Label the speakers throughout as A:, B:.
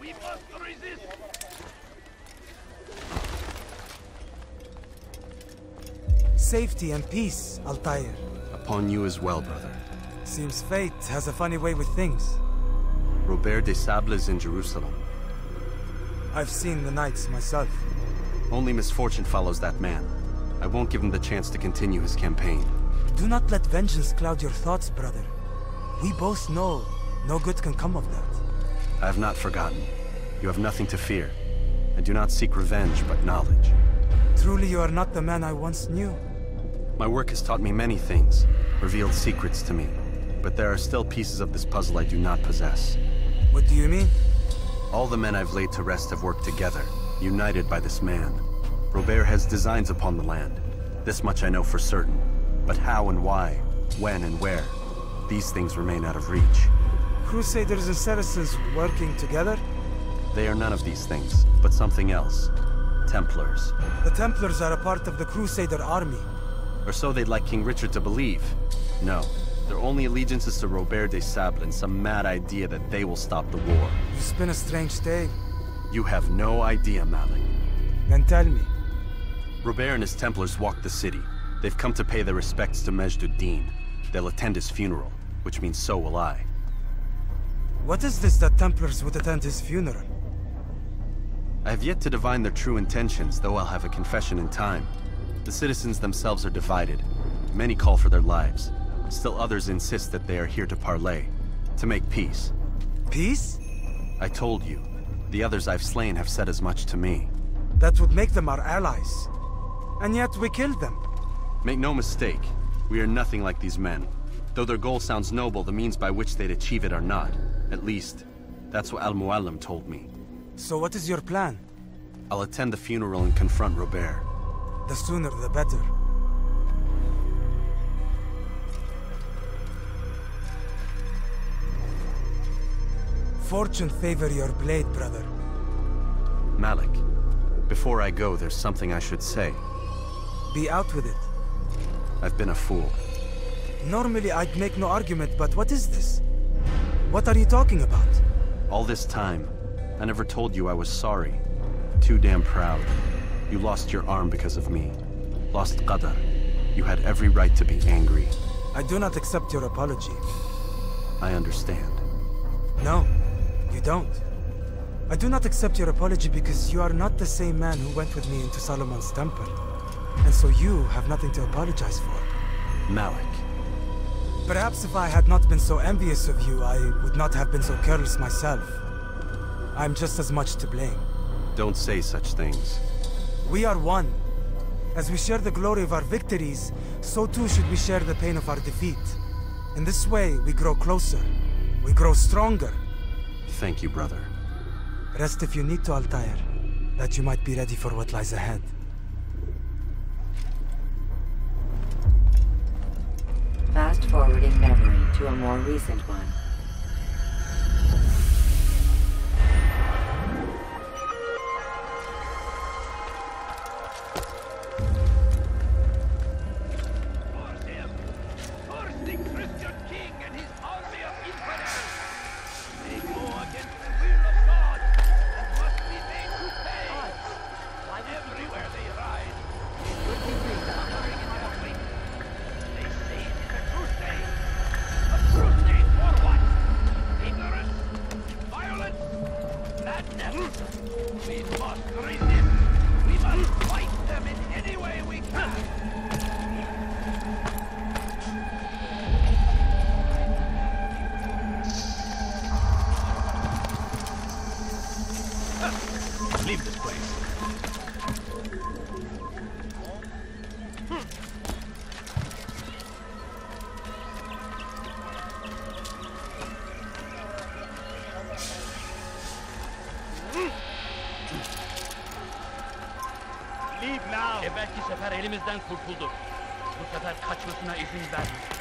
A: We must resist!
B: Safety and peace, Altair.
C: Upon you as well, brother.
B: Seems fate has a funny way with things.
C: Robert de Sable is in Jerusalem.
B: I've seen the knights myself.
C: Only misfortune follows that man. I won't give him the chance to continue his campaign.
B: Do not let vengeance cloud your thoughts, brother. We both know no good can come of that.
C: I have not forgotten. You have nothing to fear. I do not seek revenge, but knowledge.
B: Truly you are not the man I once knew.
C: My work has taught me many things, revealed secrets to me. But there are still pieces of this puzzle I do not possess.
B: What do you mean?
C: All the men I've laid to rest have worked together, united by this man. Robert has designs upon the land. This much I know for certain. But how and why, when and where, these things remain out of reach.
B: Crusaders and Saracens working together?
C: They are none of these things, but something else. Templars.
B: The Templars are a part of the Crusader army.
C: Or so they'd like King Richard to believe. No, their only allegiance is to Robert de Sable and some mad idea that they will stop the war.
B: You spin a strange tale.
C: You have no idea, Malik.
B: Then tell me.
C: Robert and his Templars walk the city. They've come to pay their respects to Majd-ud-Din. They'll attend his funeral, which means so will I.
B: What is this that Templars would attend his funeral?
C: I have yet to divine their true intentions, though I'll have a confession in time. The citizens themselves are divided. Many call for their lives. Still others insist that they are here to parley, to make peace.
B: Peace?
C: I told you. The others I've slain have said as much to me.
B: That would make them our allies. And yet we killed them.
C: Make no mistake, we are nothing like these men. Though their goal sounds noble, the means by which they'd achieve it are not. At least, that's what Al-Muallim told me.
B: So what is your plan?
C: I'll attend the funeral and confront Robert.
B: The sooner the better. Fortune favor your blade, brother.
C: Malik, before I go, there's something I should say.
B: Be out with it.
C: I've been a fool.
B: Normally I'd make no argument, but what is this? What are you talking about?
C: All this time, I never told you I was sorry. Too damn proud. You lost your arm because of me. Lost Qadar. You had every right to be angry.
B: I do not accept your apology.
C: I understand.
B: No, you don't. I do not accept your apology because you are not the same man who went with me into Solomon's temple. And so you have nothing to apologize for.
C: Malik.
B: Perhaps if I had not been so envious of you, I would not have been so careless myself. I'm just as much to blame.
C: Don't say such things.
B: We are one. As we share the glory of our victories, so too should we share the pain of our defeat. In this way, we grow closer. We grow stronger.
C: Thank you, brother.
B: Rest if you need to, Altair, that you might be ready for what lies ahead.
D: Fast-forwarding memory to a more recent one.
A: Leave this place. Leave now. Evvelki sefer elimizden kurtuldu. Bu sefer kaçmasına izin vermeyin.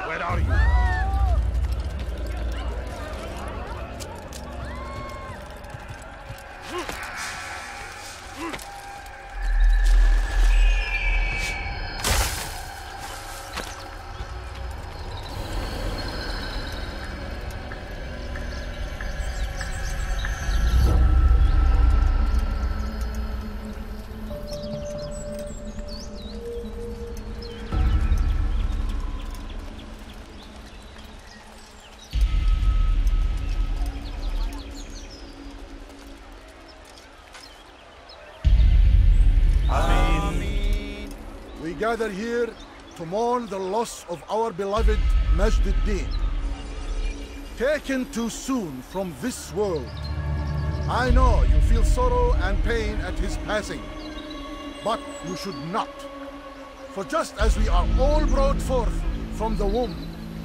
E: Where are you? We gather here to mourn the loss of our beloved Majd-ad-Din. Taken too soon from this world. I know you feel sorrow and pain at his passing, but you should not. For just as we are all brought forth from the womb,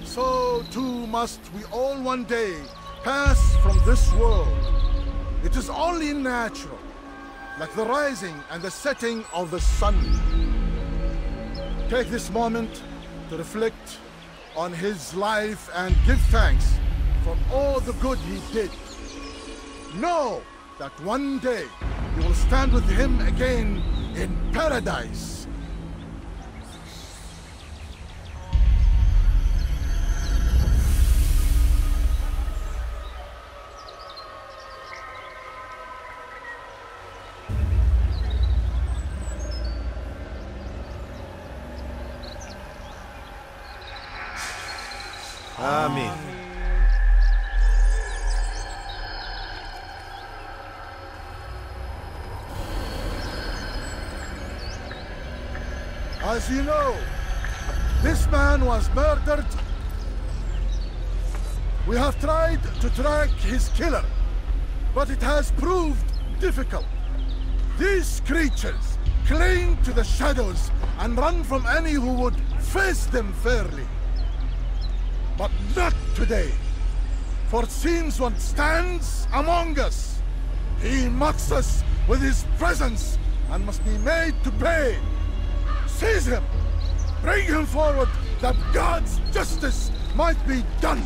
E: so too must we all one day pass from this world. It is only natural, like the rising and the setting of the sun. Take this moment to reflect on his life and give thanks for all the good he did. Know that one day you will stand with him again in paradise.
F: Amen.
E: As you know, this man was murdered. We have tried to track his killer, but it has proved difficult. These creatures cling to the shadows and run from any who would face them fairly. But not today, for it seems one stands among us. He mocks us with his presence and must be made to pay. Seize him! Bring him forward that God's justice might be done!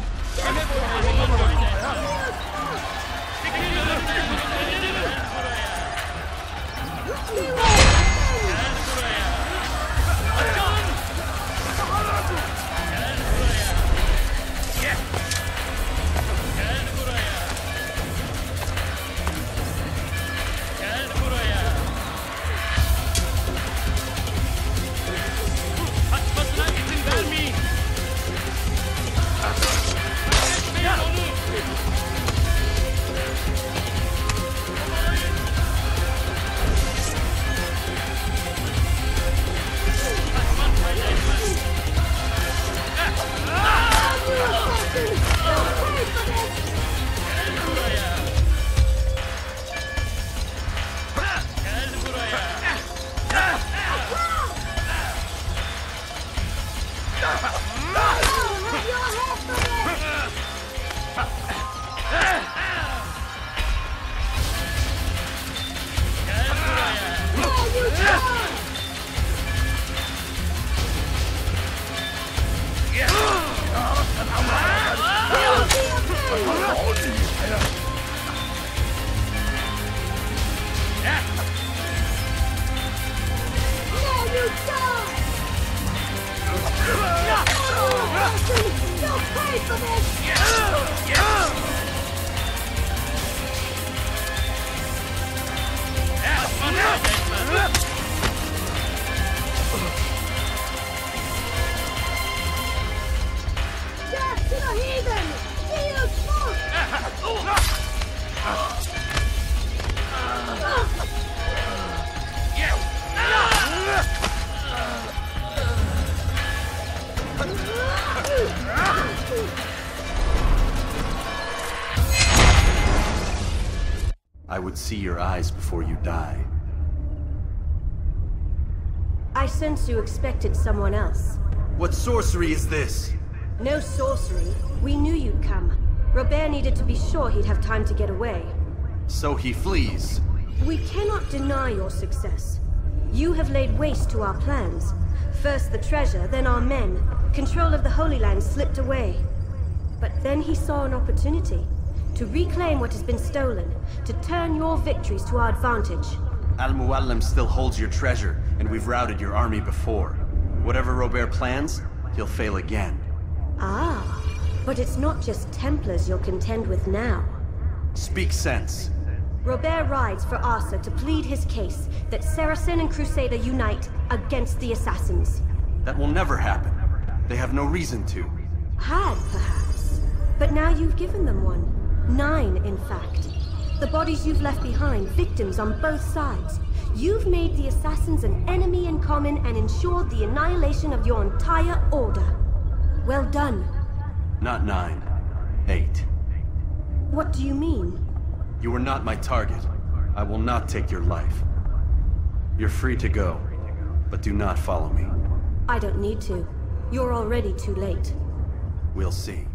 C: I would see your eyes before you die.
G: I sense you expected someone else.
C: What sorcery is this?
G: No sorcery. We knew you'd come. Robert needed to be sure he'd have time to get away.
C: So he flees.
G: We cannot deny your success. You have laid waste to our plans. First the treasure, then our men. Control of the Holy Land slipped away. But then he saw an opportunity to reclaim what has been stolen, to turn your victories to our advantage.
C: Al-Muallim still holds your treasure, and we've routed your army before. Whatever Robert plans, he'll fail again.
G: Ah, but it's not just Templars you'll contend with now.
C: Speak sense.
G: Robert rides for Asa to plead his case that Saracen and Crusader unite against the Assassins.
C: That will never happen. They have no reason to.
G: Had, perhaps. But now you've given them one. 9, in fact. The bodies you've left behind, victims on both sides. You've made the Assassins an enemy in common and ensured the annihilation of your entire order. Well done.
C: Not 9. 8.
G: What do you mean?
C: You were not my target. I will not take your life. You're free to go, but do not follow me.
G: I don't need to. You're already too late.
C: We'll see.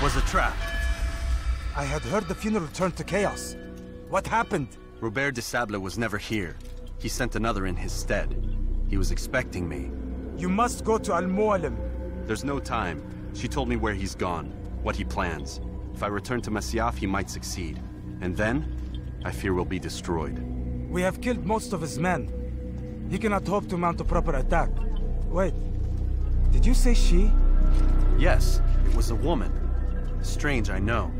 C: Was a trap.
B: I had heard the funeral turned to chaos. What happened?
C: Robert de Sable was never here. He sent another in his stead. He was expecting me.
B: You must go to Al-Muallim.
C: There's no time. She told me where he's gone, what he plans. If I return to Masyaf, he might succeed. And then, I fear we'll be destroyed.
B: We have killed most of his men. He cannot hope to mount a proper attack. Wait, did you say she?
C: Yes, it was a woman. Strange, I know.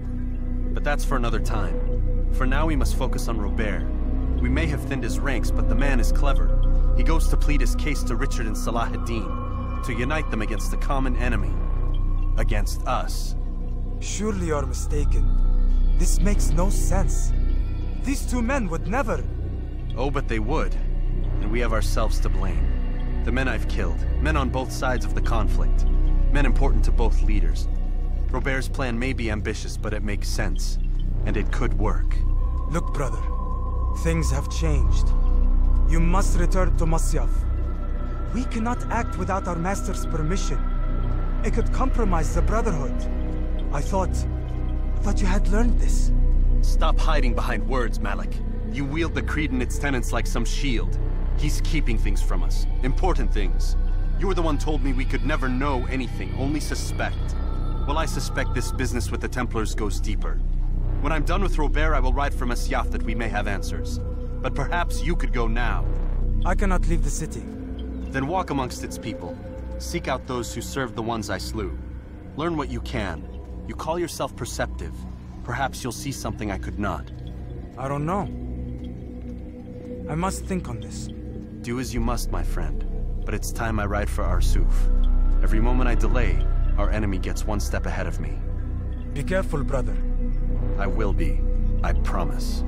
C: But that's for another time. For now, we must focus on Robert. We may have thinned his ranks, but the man is clever. He goes to plead his case to Richard and Salah ad-Din, to unite them against the common enemy. Against us.
B: Surely you're mistaken. This makes no sense. These two men would never...
C: Oh, but they would. And we have ourselves to blame. The men I've killed, men on both sides of the conflict. Men important to both leaders. Robert's plan may be ambitious, but it makes sense. And it could work.
B: Look, brother. Things have changed. You must return to Masyaf. We cannot act without our master's permission. It could compromise the Brotherhood. I thought you had learned this.
C: Stop hiding behind words, Malik. You wield the creed and its tenets like some shield. He's keeping things from us. Important things. You were the one told me we could never know anything, only suspect. Well, I suspect this business with the Templars goes deeper. When I'm done with Robert, I will ride for Masyaf that we may have answers. But perhaps you could go now.
B: I cannot leave the city.
C: Then walk amongst its people. Seek out those who served the ones I slew. Learn what you can. You call yourself perceptive. Perhaps you'll see something I could not.
B: I don't know. I must think on this.
C: Do as you must, my friend. But it's time I ride for Al-Sayf. Every moment I delay, our enemy gets one step ahead of me.
B: Be careful, brother.
C: I will be. I promise.